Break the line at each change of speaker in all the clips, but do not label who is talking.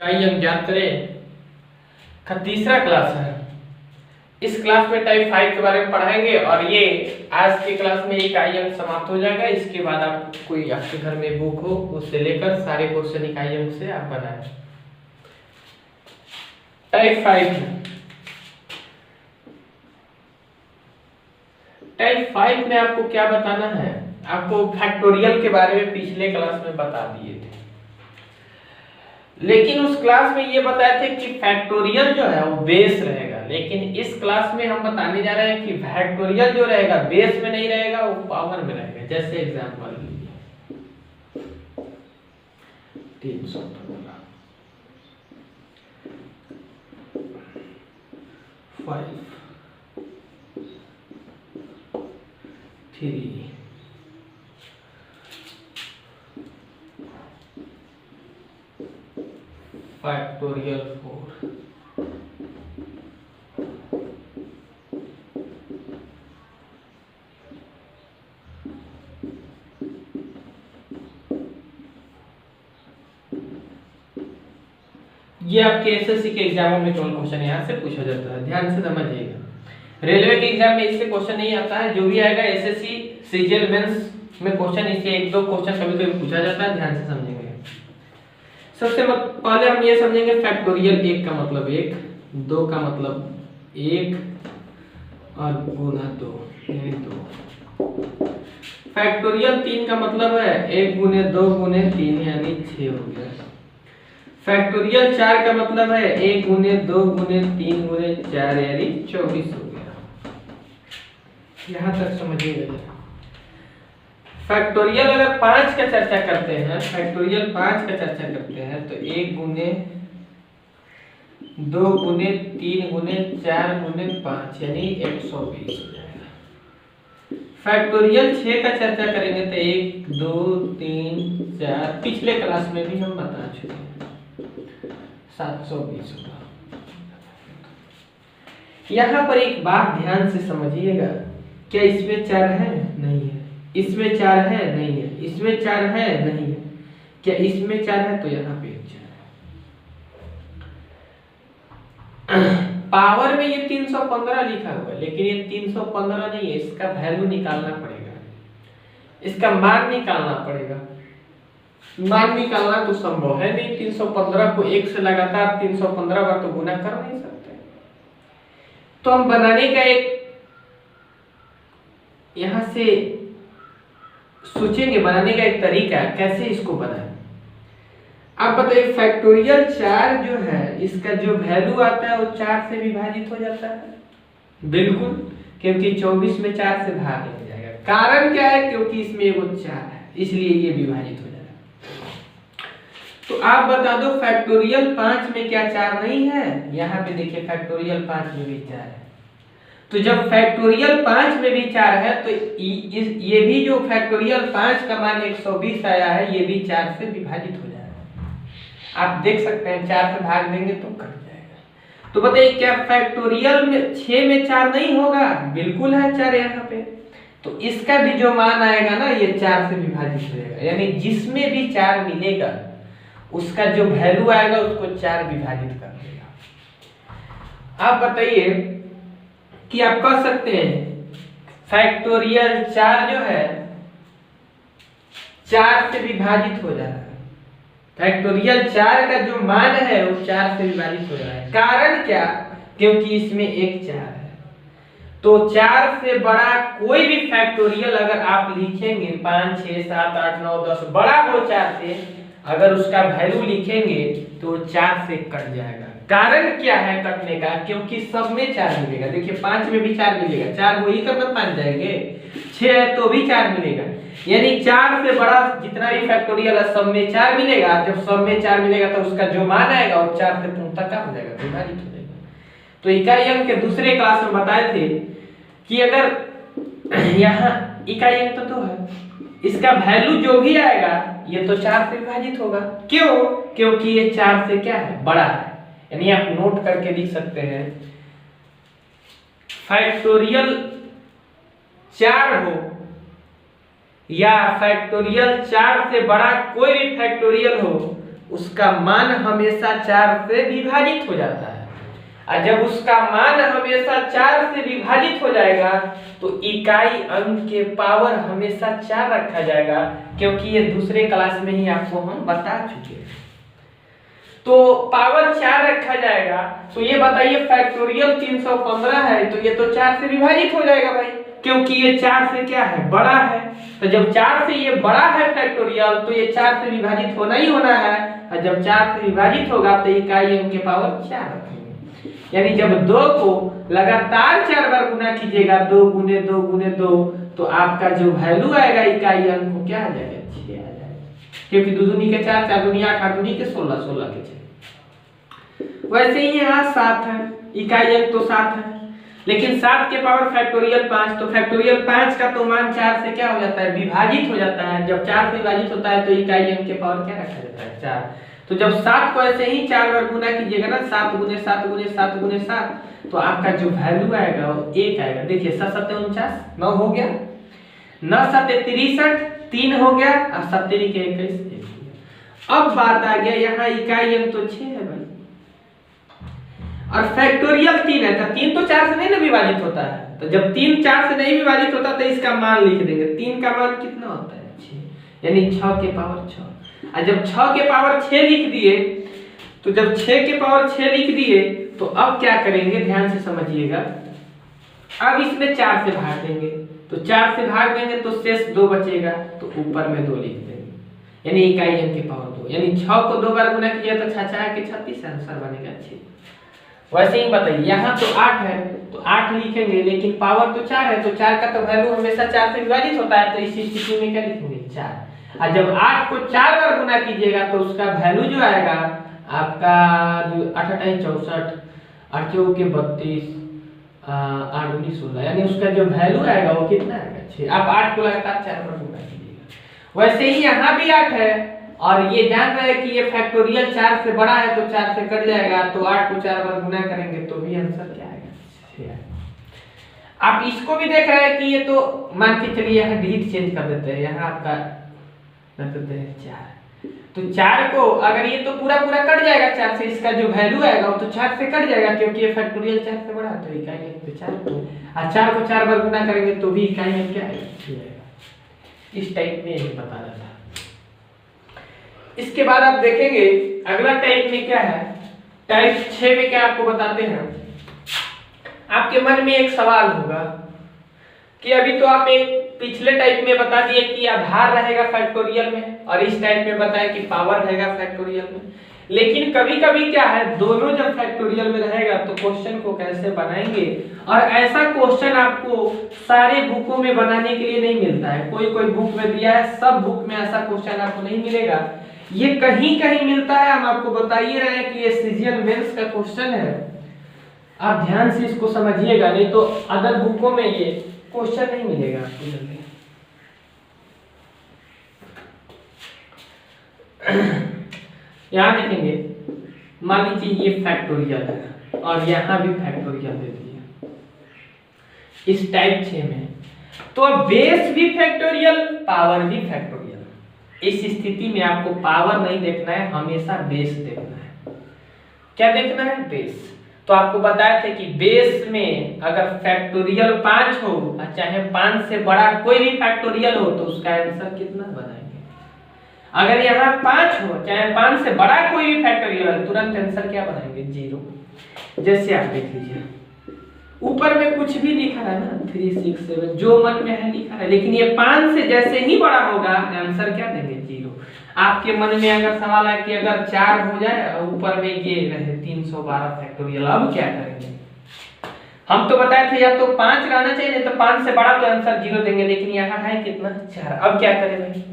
आइए हम ज्ञात करें का तीसरा क्लास है। इस क्लास में टाइप 5 के बारे में पढ़ाएंगे और ये आज की क्लास में इकाई अंक समाप्त हो जाएगा। इसके बाद आप कोई आपके घर में बुक हो उससे लेकर सारे क्वेश्चन इकाई अंक से आप बनाएं। टाइप 5 में आपको क्या बताना है? आपको फैक्टोरियल के बारे में पिछले क्लास में बता दिए थे, लेकिन उस क्लास में ये बताए थे कि फैक्टोरियल जो है वो बेस रहेगा। लेकिन इस क्लास में हम बताने जा रहे हैं कि फैक्टोरियल जो रहेगा बेस में नहीं रहेगा, वो पावर में रहेगा। जैसे एग्जांपल लीजिए 315 5 3 फैक्टोरियल 4 ये आपके एसएससी के एग्जामों में केवल क्वेश्चन यहाँ से पूछा जाता है, ध्यान से समझिएगा। रेलवे के एग्जाम में इससे क्वेश्चन नहीं आता है, जो भी आएगा एसएससी सीजीएल मेंस में क्वेश्चन इससे एक दो क्वेश्चन कभी कभी पूछा जाता है, ध्यान से समझेंगे। सबसे पहले हम ये समझेंगे फैक्टोरियल 1 का मतलब 1, 2 का मतलब 1 और गुना 2 यानी 2। फैक्टोरियल 3 का मतलब है 1 गुने 2 गुने 3 यानी 6 हो गया। फैक्टोरियल 4 का मतलब है 1 गुने 2 गुने 3 गुने 4 यानी 24 हो गया। यहां तक समझिएगा। फैक्टोरियल अगर 5 का चर्चा करते हैं, फैक्टोरियल 5 का चर्चा करते हैं तो 1 गुने 2 गुने 3 गुने 4 गुने 5 यानी 120 हो जाएगा। फैक्टोरियल 6 का चर्चा करेंगे तो 1 2 3 4, पिछले क्लास में भी हम बता चुके हैं, 720 होगा। यहां पर एक बात ध्यान से समझिएगा, क्या इसमें 4 है? नहीं है। इसमें 4 है? नहीं है। इसमें 4 है? नहीं है। क्या इसमें 4 है? तो यहाँ पे 4 है। पावर में ये 315 लिखा हुआ है, लेकिन ये 315 नहीं है, इसका वैल्यू निकालना पड़ेगा, इसका मान निकालना पड़ेगा। मान निकालना तो संभव है नहीं, 315 को 1 से लगातार 315 बार तो गुना कर नहीं सकते। तो हम बनाने का एक यहां से सोचेंगे, बनाने का एक तरीका है कैसे इसको बनाएं। आप बताइए फैक्टोरियल 4 जो है इसका जो वैल्यू आता है वो 4 से विभाजित हो जाता है, बिल्कुल, क्योंकि 24 में 4 से भाग लग जाएगा। कारण क्या है? क्योंकि इसमें एगो 4 है, इसलिए ये विभाजित हो जाएगा। तो आप बता दो फैक्टोरियल 5 में क्या 4 नहीं है? यहाँ पे देखिए फैक्टोरियल 5 में भी 4 है। तो जब फैक्टोरियल 5 में भी 4 है तो ये भी जो फैक्टोरियल 5 का मान 120 आया है, ये भी 4 से विभाजित हो जाएगा। आप देख सकते हैं 4 से भाग देंगे तो कट जाएगा। तो बताइए क्या फैक्टोरियल में 6 में 4 नहीं होगा? बिल्कुल है 4 यहाँ पे। तो इसका भी जो मान आएगा ना ये 4 से विभाजित हो जाएगा, यानी जिसमें भी 4 मिलेगा उसका जो वैल्यू आएगा उसको 4 विभाजित कर देगा। आप बताइए कि आप कह सकते हैं फैक्टोरियल 4 जो है 4 से विभाजित हो जा रहा है। फैक्टोरियल 4 का जो मान है वो 4 से विभाजित हो रहा है। कारण क्या? क्योंकि इसमें एक 4 है। तो 4 से बड़ा कोई भी फैक्टोरियल अगर आप लिखेंगे 5 6 7 8 9 10 बड़ा हो 4 से, अगर उसका वैल्यू लिखेंगे तो 4 से कट जाएगा। कारण क्या है कटने का? क्योंकि सब में 4 मिलेगा। देखिए 5 में भी 4 मिलेगा, 4 वही करना 5 जाएंगे, 6 है तो भी 4 मिलेगा, यानी 4 से बड़ा जितना भी फैक्टोरियल है सब में 4 मिलेगा। जब सब में 4 मिलेगा तो उसका जो मान आएगा वो 4 से पूर्णतः क्या हो जाएगा? विभाजित हो जाएगा। तो इकाई अंक के दूसरे क्लास में बताए थे कि अगर यहाँ इकाई अंक तो है, इसका वैल्यू जो भी आएगा ये तो 4 से विभाजित होगा। क्यों? क्योंकि ये 4 से क्या है? बड़ा है। यानी आप नोट करके लिख सकते हैं फैक्टोरियल 4 हो या फैक्टोरियल 4 से बड़ा कोई भी फैक्टोरियल हो उसका मान हमेशा 4 से विभाजित हो जाता है। और जब उसका मान हमेशा 4 से विभाजित हो जाएगा तो इकाई अंक के पावर हमेशा 4 रखा जाएगा, क्योंकि ये दूसरे क्लास में ही आपको हम बता चुके हैं। तो पावर 4 रखा जाएगा। तो ये बताइए फैक्टोरियल 315 है तो ये तो 4 से विभाजित हो जाएगा भाई, क्योंकि ये 4 से क्या है, बड़ा है। तो जब 4 से ये बड़ा है फैक्टोरियल तो ये 4 से विभाजित होना ही होना है। और जब 4 से विभाजित होगा तो इकाई अंक के पावर 4 रखेंगे। यानी जब 2 को लगातार 4 बार गुना कीजिएगा, 2 गुने 2 गुने 2, तो आपका जो वैल्यू आएगा इकाई अंक को क्या आ जाएगा, 6 आ जाएगा। क्योंकि 2 दूनी के 4, 4 दूनी 8, 8 दूनी के 16, 16 के 6। वैसे ही यहाँ 7 है, इकाई अंक तो 7 है, लेकिन 7 के पावर फैक्टोरियल 5, तो फैक्टोरियल 5 का तो मान 4 से क्या हो जाता है, विभाजित हो जाता है। जब 4 से विभाजित होता है तो इकाई अंक के पावर क्या रखा जाता है, 4। तो जब 7 को ऐसे ही 4 बार गुना कीजिएगा ना, 7 गुने 7 गुने 7 गुने 7, तो आपका जो वैल्यू आएगा वो 1 आएगा। देखिए 7 7 49, 9 हो गया, 9 7 63, 3 हो गया, और 70 के 21, 1 हो गया। अब बात आ गया यहाँ इकाई अंक तो 6 है भाई, और फैक्टोरियल 3 है, तो 3 तो 4 से नहीं ना विभाजित होता है। तो जब 3 4 से नहीं विभाजित होता तो इसका मान लिख देंगे। 3 का मान कितना होता है, 6, यानी 6 के पावर 6। और जब 6 के पावर 6 लिख दिए, तो जब 6 के पावर 6 लिख दिए तो अब क्या करेंगे, ध्यान से समझिएगा। अब इसमें 4 से भाग देंगे, तो 4 से भाग देंगे तो शेष 2 बचेगा, तो ऊपर में 2 लिख देंगे, यानी इकाई अंक के पावर 2। यानी 6 को 2 बार गुना कीजिए तो 6 6 के 36, आंसर बनेगा 6। वैसे ही बताइए यहाँ तो 8 है तो 8 लिखेंगे, लेकिन पावर तो 4 है, तो 4 का तो वैल्यू हमेशा 4 से विभाजित होता है, तो इस स्थिति में क्या लिखेंगे, 4। और जब 8 को 4 बार गुना कीजिएगा तो उसका वैल्यू जो आएगा आपका 8 8 64, 8 4 के 32, 8 19 16, यानी उसका जो वैल्यू आएगा वो कितना आएगा, 6। आप 8 को लगातार 4 बार गुना कीजिएगा। वैसे ही यहाँ भी 8 है, और ये जान रहे हैं कि ये फैक्टोरियल 4 से बड़ा है तो 4 से कट जाएगा, तो 8 को 4 बार गुना करेंगे तो भी आंसर क्या आएगा, 6 आएगा। आप इसको भी देख रहे हैं कि ये तो मान के चलिए यहाँ डिजिट चेंज कर देते हैं, यहाँ आपका रख देते हैं 4। तो 4 को अगर ये तो पूरा पूरा कट जाएगा 4 से, इसका जो वैल्यू आएगा वो तो 4 से कट जाएगा, क्योंकि ये फैक्टोरियल 4 से बड़ा है, तो इकाई अंक तो 4 को, और 4 को 4 बार गुना करेंगे तो भी इकाई अंक क्या आएगा, 6 आएगा। इस टाइप में यही बता रहा था। इसके बाद आप देखेंगे अगला टाइप में क्या है, टाइप 6 में क्या आपको बताते हैं। आपके मन में एक सवाल होगा कि अभी तो आप एक पिछले टाइप में बता दिए कि आधार रहेगा फैक्टोरियल में, और इस टाइप में बताया कि पावर रहेगा फैक्टोरियल में, लेकिन कभी कभी क्या है, दोनों जब फैक्टोरियल में रहेगा तो क्वेश्चन को कैसे बनाएंगे। और ऐसा क्वेश्चन आपको सारे बुकों में बनाने के लिए नहीं मिलता है, कोई कोई बुक में दिया है, सब बुक में ऐसा क्वेश्चन आपको नहीं मिलेगा, ये कहीं कहीं मिलता है। हम आपको बताइए रहे हैं कि ये सीजीएल मेंस का क्वेश्चन है, आप ध्यान से इसको समझिएगा, नहीं तो अदर बुकों में ये क्वेश्चन नहीं मिलेगा आपको जल्दी। यहाँ देखेंगे, मान लीजिए ये फैक्टोरियल है और यहाँ भी फैक्टोरियल दे दिया इस टाइप 6 में, तो बेस भी फैक्टोरियल, पावर भी फैक्टोरियल। इस स्थिति में आपको पावर नहीं देखना है, हमेशा बेस देखना है। क्या देखना है, बेस। तो आपको बताया था कि बेस में अगर फैक्टोरियल 5 हो और चाहे 5 से बड़ा कोई भी फैक्टोरियल हो तो उसका आंसर कितना बनाएंगे। अगर यहाँ 5 हो चाहे 5 से बड़ा कोई भी फैक्टोरियल हो, तुरंत आंसर क्या बनाएंगे, 0। जैसे आप देख लीजिए ऊपर में कुछ भी लिखा है ना, 3 6 7 जो मन में है लिखा है, लेकिन ये 5 से जैसे ही बड़ा होगा आंसर क्या देंगे, 0। आपके मन में अगर सवाल है कि अगर 4 हो जाए और ऊपर में ये रहे 312 फैक्टोरियल, अब क्या करेंगे। हम तो बताए थे या तो 5 रहना चाहिए, नहीं तो 5 से बड़ा तो आंसर 0 देंगे, लेकिन यहाँ है कितना, 4। अब क्या करें भाई,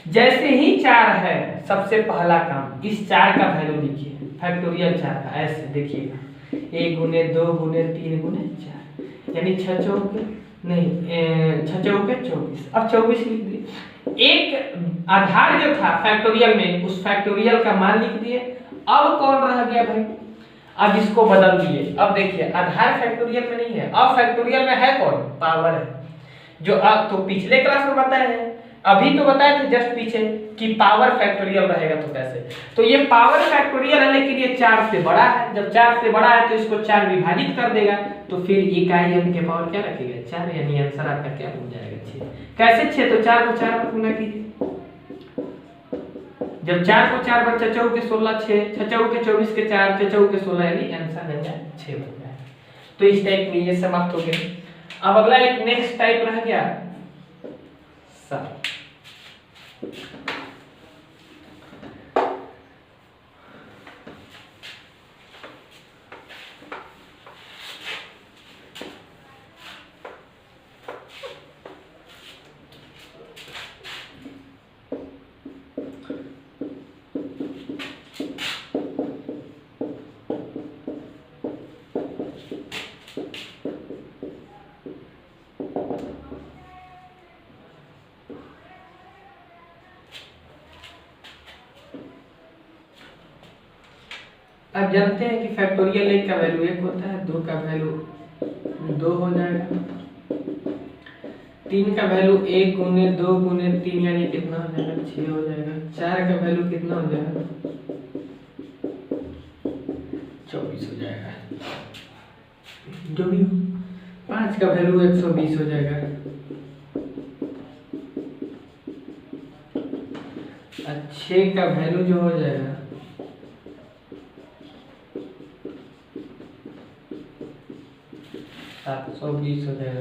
जैसे ही 4 है सबसे पहला काम इस 4 का वैल्यू लिखिए, फैक्टोरियल 4 का। ऐसे देखिएगा 1 गुने 2 गुने 3 गुने 4, यानी 6 चौके नहीं 6 चौके 24। अब 24 लिख दिए। एक आधार जो था फैक्टोरियल में, उस फैक्टोरियल का मान लिख दिए। अब कौन रह गया भाई, अब इसको बदल दिए। अब देखिए आधार फैक्टोरियल में नहीं है, अब फैक्टोरियल में है कौन, पावर है, जो अब तो पिछले क्लास में बताए हैं अभी तो बताए थे जस्ट पीछे कि पावर फैक्टोरियल रहेगा तो कैसे, तो ये पावर फैक्टोरियल है लेकिन ये 4 से बड़ा है, जब 4 से बड़ा है तो इसको 4 विभाजित कर देगा, तो फिर इकाई अंक के पावर क्या रखेगा 4, यानी आंसर आपका क्या बन जाएगा 6। कैसे 6, तो 4 को 4 बार गुना कीजिए, जब 4 को 4 बार 4 के 16 6, 6 के 24 के 4, 6 के 16, यानी आंसर बन जाए 6 बन जाए। तो इस टाइप में ये समाप्त हो गया। अब अगला एक नेक्स्ट टाइप रह गया सब। आप जानते हैं कि फैक्टोरियल 1 का वैल्यू 1 होता है, 2 का वैल्यू 2 हो जाएगा, 3 का वैल्यू 1 गुने 2 गुने 3 यानी कितना हो जाएगा 6 हो जाएगा, 4 का वैल्यू कितना हो जाएगा 24 हो जाएगा, जो भी 5 का वैल्यू 120 हो जाएगा, 6 का वैल्यू जो हो जाएगा 720 हो जाएगा।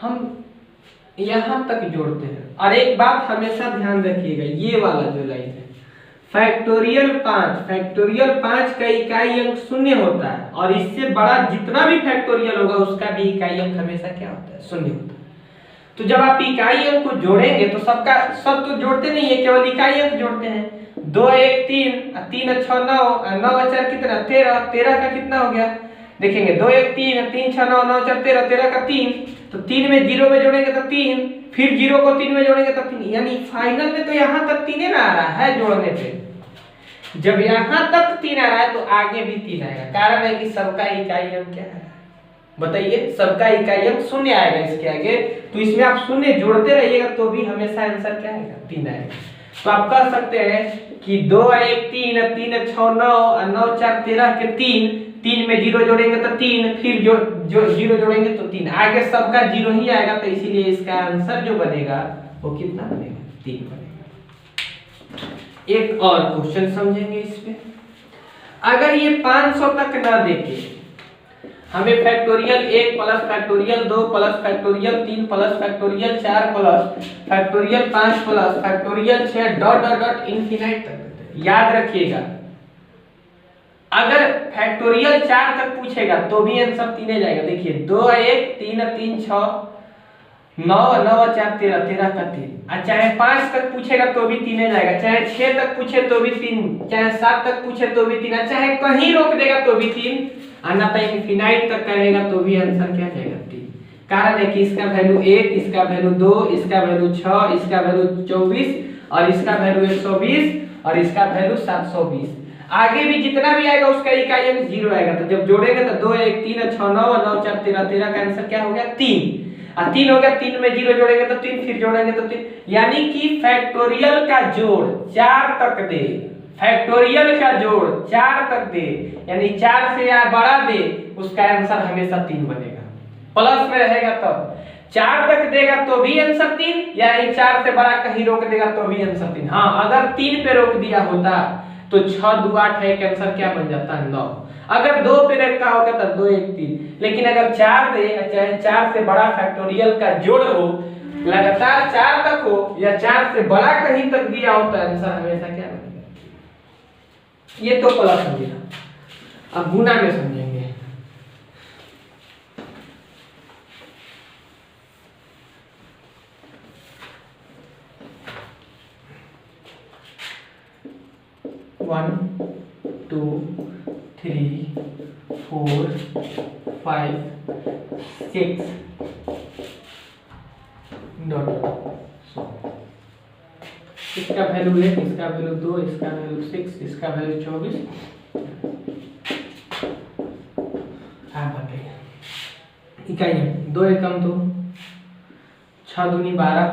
हम यहां तक जोड़ते हैं, और एक बात हमेशा ध्यान रखिएगा, ये वाला जो लाइन है फैक्टोरियल 5 का इकाई अंक 0 होता है, और इससे बड़ा जितना भी फैक्टोरियल होगा उसका भी इकाई अंक हमेशा क्या होता है 0 होता है। तो जब आप इकाई अंक को जोड़ेंगे तो सब तो जोड़ते नहीं है, केवल इकाई अंक जोड़ते हैं। 2 1 3 3 6 9 9 4 कितना 13, 13 का कितना हो गया देखेंगे, 2 1 3 3 6 9 9 4 13, 13 का 3, तो 3 में 0 में जोड़ेंगे तो 3, फिर 0 को 3 में जोड़ेंगे तो 3, यानी फाइनल में तो यहाँ तक 3 ना आ रहा है जोड़ने पे। जब यहाँ तक 3 आ रहा है तो आगे भी 3 आएगा, कारण है कि सबका इकाई अंक क्या है बताइए, सबका इकाई अंक 0 आएगा इसके आगे, तो इसमें आप 0 जोड़ते रहिएगा तो भी हमेशा आंसर क्या आएगा 3 आएगा। तो आप कह सकते हैं कि 2 1 3 3 6 9 9 4 13 के 3 में 0 जोड़ेंगे तो 3, फिर जो 0 जोड़ेंगे तो 3, आगे सबका 0 ही आएगा, तो इसीलिए इसका आंसर जो बनेगा वो कितना बनेगा 3 बनेगा। एक और क्वेश्चन समझेंगे इसमें, अगर ये 500 तक ना देके हमें factorial 1 plus factorial 2 plus factorial 3 plus factorial 4 plus factorial 5 plus factorial 6 dot dot dot infinite तक, याद रखिएगा अगर फैक्टोरियल 4 तक पूछेगा तो भी आंसर 3 जाएगा। देखिए 2 1 3 3 6 9 9 4 13, 13 का 3, और चाहे 5 तक पूछेगा तो भी 3 जाएगा, चाहे 6 तक पूछे तो भी 3, चाहे 7 तक पूछे तो भी 3, चाहे कहीं रोक देगा तो भी 3, अन्यथा इनफिनाइट तक करेगा तो भी आंसर क्या जाएगा 3। कारण है कि इसका वैल्यू 1, इसका वैल्यू 2, इसका वैल्यू 6, इसका वैल्यू 24, और इसका वैल्यू 120, और इसका वैल्यू 720। आगे भी जितना भी आएगा उसका इकाई अंक 0 आएगा, तो जब जोड़ेंगे तो 2 1 3 6 9 9 4 13, 13 का आंसर क्या हो गया 3, और 3 हो गया, 3 में 0 जोड़ेंगे तो 3, फिर जोड़ेंगे तो 3, यानी कि फैक्टोरियल का जोड़ 4 तक दे, फैक्टोरियल का जोड़ 4 तक दे, यानी 4 से या बड़ा दे, उसका आंसर हमेशा 3 बनेगा। प्लस में रहेगा तब 4 तक देगा तो भी आंसर 3, या 4 से बड़ा कहीं रोक देगा तो भी आंसर 3। हाँ, अगर 3 पे रोक दिया होता तो 6 2 8 है, एक आंसर क्या बन जाता 9। अगर 2 पे रखा होगा तो 2 1 3, लेकिन अगर 4 दे, चाहे 4 से बड़ा फैक्टोरियल का जोड़ हो, लगातार 4 तक हो, या 4 से बड़ा कहीं तक दिया हो, तो आंसर हमेशा क्या बनेगा। ये तो प्लस हो गया, अब गुना में समझेंगे। One 2 3 4 5 6 dot. इसका वैल्यू 1, इसका वैल्यू 2, इसका वैल्यू 6, इसका वैल्यू 24। आप बताइए इकाई है 2 एकम 2, 6 दूनी 12,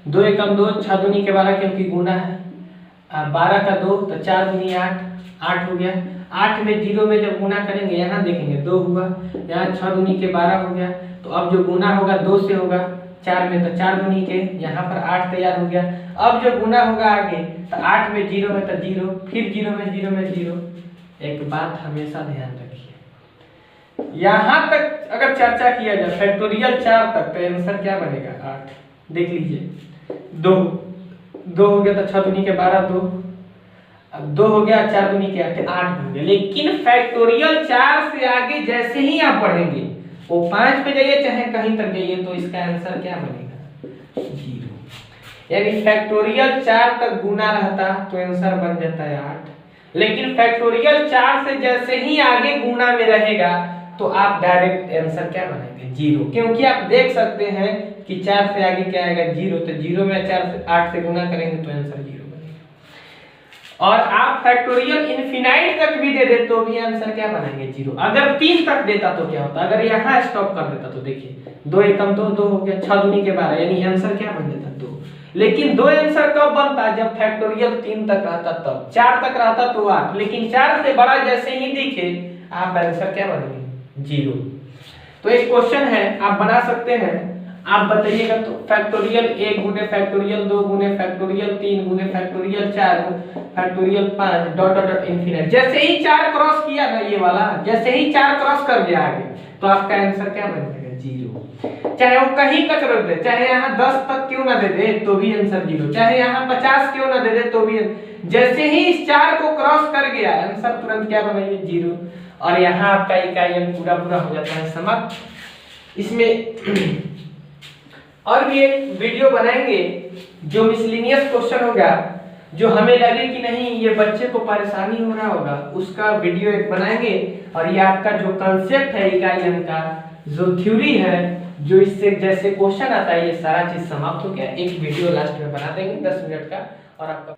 2 एकम 2, 6 दूनी के 12 क्योंकि गुना है। 12 का 2 तो 4 दूनी 8, 8 हो गया। 8 में 0 में जब गुना करेंगे यहाँ देखेंगे 2 हुआ, यहाँ 6 दूनी के 12 हो गया। तो अब जो गुना होगा 2 से होगा, 4 में तो 4 दूनी के, यहाँ पर 8 तैयार हो गया। अब जो गुना होगा आगे तो 8 में 0 में तो 0, फिर 0 में 0 में 0। एक बात हमेशा ध्यान रखिए, यहाँ तक अगर चर्चा किया जाए फैक्टोरियल 4 तक तो आंसर क्या बनेगा 8। देख लीजिए 2 हो गया तो 6 दूनी के 12 2, अब 2 हो गया 4 दूनी के 8 बन गया। लेकिन फैक्टोरियल 4 से आगे जैसे ही आप बढ़ेंगे वो 5 पे जाइए चाहे कहीं तक जाइए तो इसका आंसर क्या बनेगा 0। यानी फैक्टोरियल 4 तक गुना रहता तो आंसर बन जाता है 8, लेकिन फैक्टोरियल 4 से जैसे ही आगे गुना में रहेगा तो आप डायरेक्ट आंसर क्या बनाएंगे 0, क्योंकि आप देख सकते हैं कि 4 से आगे क्या आएगा 0, तो 0 में 8 से गुना करेंगे तो आंसर 0 बनेगा। और आप फैक्टोरियल इनफिनाइट तक भी दे दे तो भी आंसर क्या बनाएंगे 0। अगर 3 तक देता तो क्या होता, अगर यहाँ स्टॉप कर देता तो देखिए 2 एकम 2, 2 हो गया, 6 दूनी के 12, यानी आंसर क्या बन जाता 2। लेकिन 2 आंसर कब बनता जब फैक्टोरियल 3 तक रहता तब, 4 तक रहता तो 8, लेकिन 4 से बड़ा जैसे ही दिखे आप आंसर क्या बनेंगे 0। तो एक क्वेश्चन है आप बना सकते हैं, आप बताइएगा तो फैक्टोरियल 1 गुने फैक्टोरियल 2 गुने फैक्टोरियल 3 गुने factorial 4 factorial 5 dot dot dot infinite. जैसे ही 4 क्रॉस किया ना ये वाला, जैसे ही 4 क्रॉस कर गया आगे तो आपका आंसर क्या बन जाएगा 0। चाहे वो कहीं तक रख दे, चाहे यहाँ 10 तक क्यों ना दे दे तो भी आंसर 0, चाहे यहाँ 50 क्यों ना दे दे तो भी, जैसे ही इस 4 को क्रॉस कर गया आंसर तुरंत क्या बनाइए 0। और यहाँ आपका इकाई पूरा हो जाता है समाप्त। इसमें और भी एक वीडियो बनाएंगे जो मिसलिनियस क्वेश्चन होगा, जो हमें लगे कि नहीं ये बच्चे को परेशानी हो रहा होगा, उसका वीडियो एक बनाएंगे। और ये आपका जो कंसेप्ट है इकाई का, जो थ्योरी है, जो इससे जैसे क्वेश्चन आता है, ये सारा चीज समाप्त हो गया। एक वीडियो लास्ट में बना देंगे 10 मिनट का, और आपका